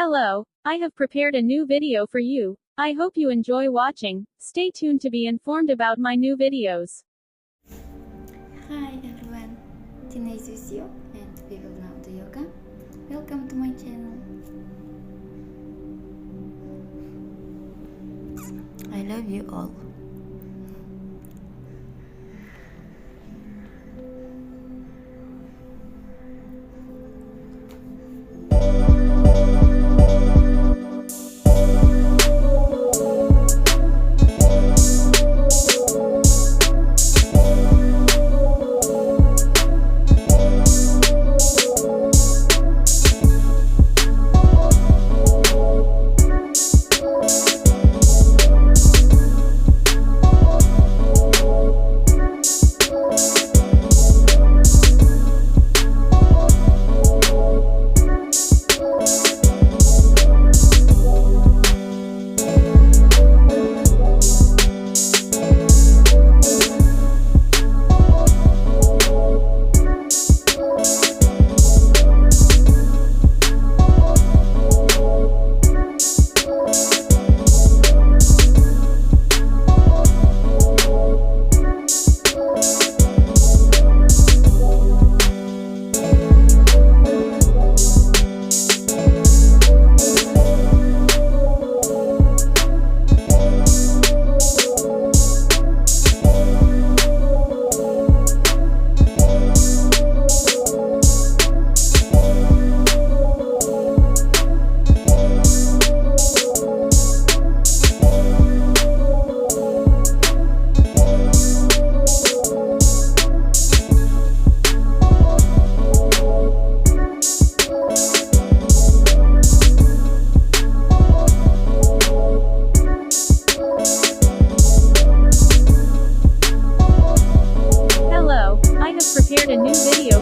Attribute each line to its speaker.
Speaker 1: Hello, I have prepared a new video for you. I hope you enjoy watching. Stay tuned to be informed about my new videos.
Speaker 2: Hi everyone, Teenage with you, and we will now do yoga. Welcome to my channel.
Speaker 3: I love you all.
Speaker 1: Hello, I have prepared a new video